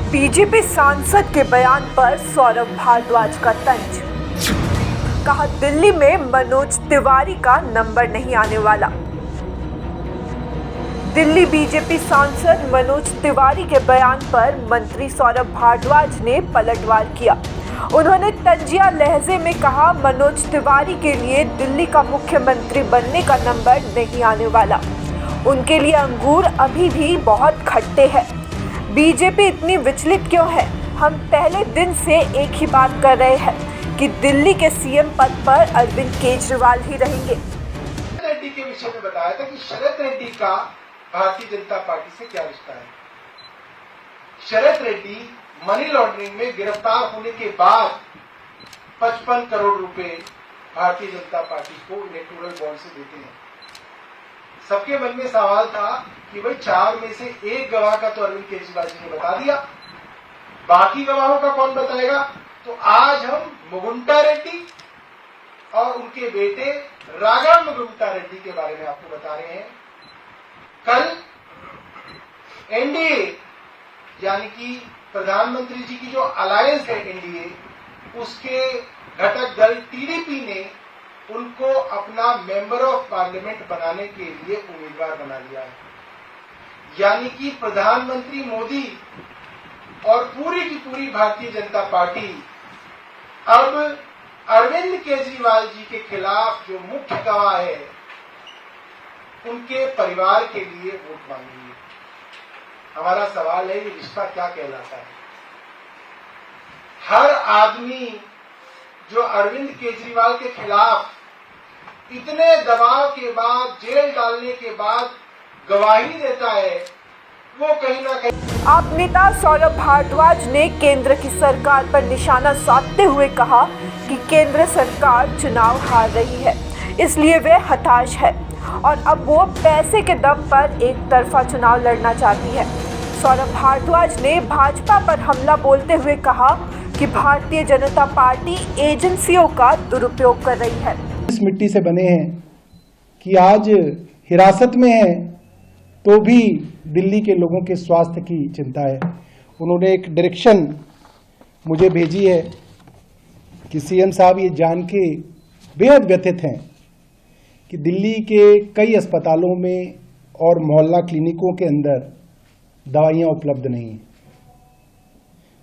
BJP सांसद के बयान पर सौरभ भारद्वाज का तंज। कहा, दिल्ली में मनोज तिवारी का नंबर नहीं आने वाला। दिल्ली बीजेपी सांसद मनोज तिवारी के बयान पर मंत्री सौरभ भारद्वाज ने पलटवार किया। उन्होंने तंजिया लहजे में कहा, मनोज तिवारी के लिए दिल्ली का मुख्यमंत्री बनने का नंबर नहीं आने वाला। उनके लिए अंगूर अभी भी बहुत खट्टे हैं। बीजेपी इतनी विचलित क्यों है? हम पहले दिन से एक ही बात कर रहे हैं कि दिल्ली के सीएम पद पर अरविंद केजरीवाल ही रहेंगे। शरद रेड्डी के विषय में बताया था कि शरद रेड्डी का भारतीय जनता पार्टी से क्या रिश्ता है। शरद रेड्डी मनी लॉन्ड्रिंग में गिरफ्तार होने के बाद 55 करोड़ रुपए भारतीय जनता पार्टी को इलेक्टोरल बॉन्ड से देते हैं। सबके मन में सवाल था कि भाई 4 में से एक गवाह का तो अरविंद केजरीवाल जी ने बता दिया, बाकी गवाहों का कौन बताएगा? तो आज हम मुगुंटा रेड्डी और उनके बेटे राघव मुगुंटा रेड्डी के बारे में आपको बता रहे हैं। कल एनडीए यानी कि प्रधानमंत्री जी की जो अलायंस है एनडीए, उसके घटक दल टीडीपी ने उनको अपना मेंबर ऑफ पार्लियामेंट बनाने के लिए उम्मीदवार बना लिया है। यानी कि प्रधानमंत्री मोदी और पूरी की पूरी भारतीय जनता पार्टी अब अरविंद केजरीवाल जी के खिलाफ जो मुख्य गवाह है उनके परिवार के लिए वोट मांगेंगे। हमारा सवाल है, ये रिश्ता क्या कहलाता है? हर आदमी जो अरविंद केजरीवाल के खिलाफ इतने दबाव के बाद, जेल डालने के बाद गवाही देता है, वो कहीं ना कहीं। आप नेता सौरभ भारद्वाज ने केंद्र की सरकार पर निशाना साधते हुए कहा कि केंद्र सरकार चुनाव हार रही है, इसलिए वे हताश है और अब वो पैसे के दम पर एक तरफा चुनाव लड़ना चाहती है। सौरभ भारद्वाज ने भाजपा पर हमला बोलते हुए कहा कि भारतीय जनता पार्टी एजेंसियों का दुरुपयोग कर रही है। इस मिट्टी से बने हैं कि आज हिरासत में हैं तो भी दिल्ली के लोगों के स्वास्थ्य की चिंता है। उन्होंने एक डायरेक्शन मुझे भेजी है कि सीएम साहब ये जान के बेहद व्यथित हैं कि दिल्ली के कई अस्पतालों में और मोहल्ला क्लिनिकों के अंदर दवाइयाँ उपलब्ध नहीं हैं।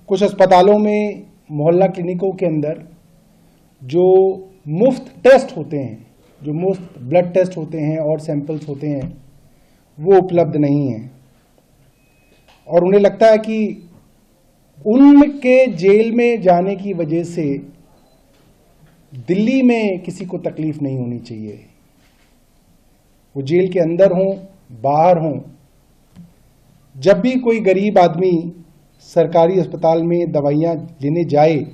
कुछ अस्पतालों में, मोहल्ला क्लिनिकों के अंदर जो मुफ्त टेस्ट होते हैं, जो मुफ्त ब्लड टेस्ट होते हैं और सैंपल्स होते हैं, वो उपलब्ध नहीं हैं। और उन्हें लगता है कि उनके जेल में जाने की वजह से दिल्ली में किसी को तकलीफ नहीं होनी चाहिए। वो जेल के अंदर हों, बाहर हों, जब भी कोई गरीब आदमी सरकारी अस्पताल में दवाइयाँ लेने जाए,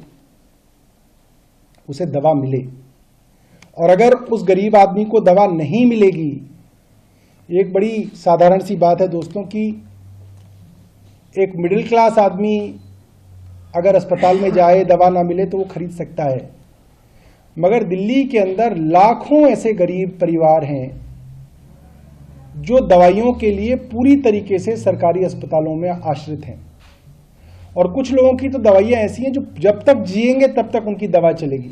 उसे दवा मिले। और अगर उस गरीब आदमी को दवा नहीं मिलेगी, एक बड़ी साधारण सी बात है दोस्तों कि एक मिडिल क्लास आदमी अगर अस्पताल में जाए, दवा ना मिले तो वो खरीद सकता है, मगर दिल्ली के अंदर लाखों ऐसे गरीब परिवार हैं जो दवाइयों के लिए पूरी तरीके से सरकारी अस्पतालों में आश्रित हैं। और कुछ लोगों की तो दवाइयाँ ऐसी हैं जो जब तक जिएंगे तब तक उनकी दवा चलेगी।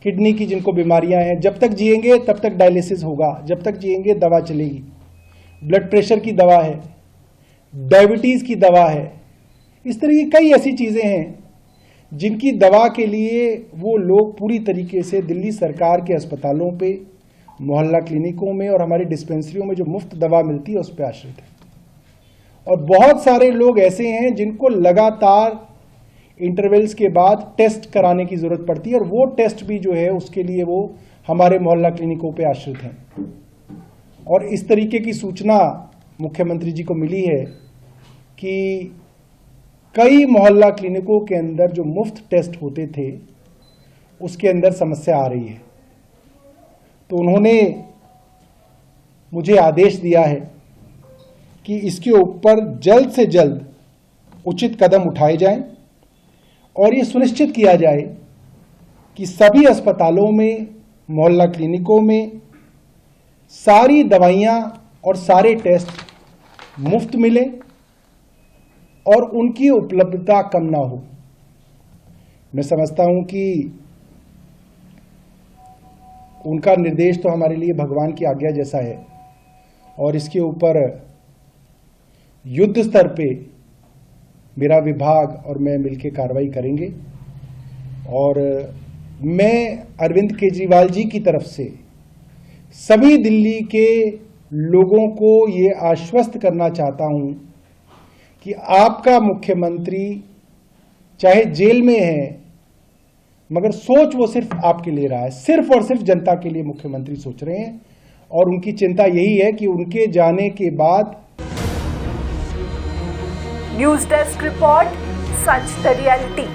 किडनी की जिनको बीमारियां हैं, जब तक जिएंगे तब तक डायलिसिस होगा, जब तक जिएंगे दवा चलेगी। ब्लड प्रेशर की दवा है, डायबिटीज़ की दवा है। इस तरह की कई ऐसी चीज़ें हैं जिनकी दवा के लिए वो लोग पूरी तरीके से दिल्ली सरकार के अस्पतालों पे, मोहल्ला क्लिनिकों में और हमारी डिस्पेंसरियों में जो मुफ्त दवा मिलती है उस पर आश्रित है। और बहुत सारे लोग ऐसे हैं जिनको लगातार इंटरवल्स के बाद टेस्ट कराने की ज़रूरत पड़ती है, और वो टेस्ट भी जो है उसके लिए वो हमारे मोहल्ला क्लिनिकों पे आश्रित हैं। और इस तरीके की सूचना मुख्यमंत्री जी को मिली है कि कई मोहल्ला क्लिनिकों के अंदर जो मुफ्त टेस्ट होते थे उसके अंदर समस्या आ रही है। तो उन्होंने मुझे आदेश दिया है कि इसके ऊपर जल्द से जल्द उचित कदम उठाए जाएं और ये सुनिश्चित किया जाए कि सभी अस्पतालों में, मोहल्ला क्लिनिकों में सारी दवाइयाँ और सारे टेस्ट मुफ्त मिले और उनकी उपलब्धता कम ना हो। मैं समझता हूं कि उनका निर्देश तो हमारे लिए भगवान की आज्ञा जैसा है और इसके ऊपर युद्ध स्तर पे मेरा विभाग और मैं मिलकर कार्रवाई करेंगे। और मैं अरविंद केजरीवाल जी की तरफ से सभी दिल्ली के लोगों को ये आश्वस्त करना चाहता हूं कि आपका मुख्यमंत्री चाहे जेल में है मगर सोच वो सिर्फ आपके लिए रहा है, सिर्फ और सिर्फ जनता के लिए मुख्यमंत्री सोच रहे हैं और उनकी चिंता यही है कि उनके जाने के बाद। News desk report, such the reality.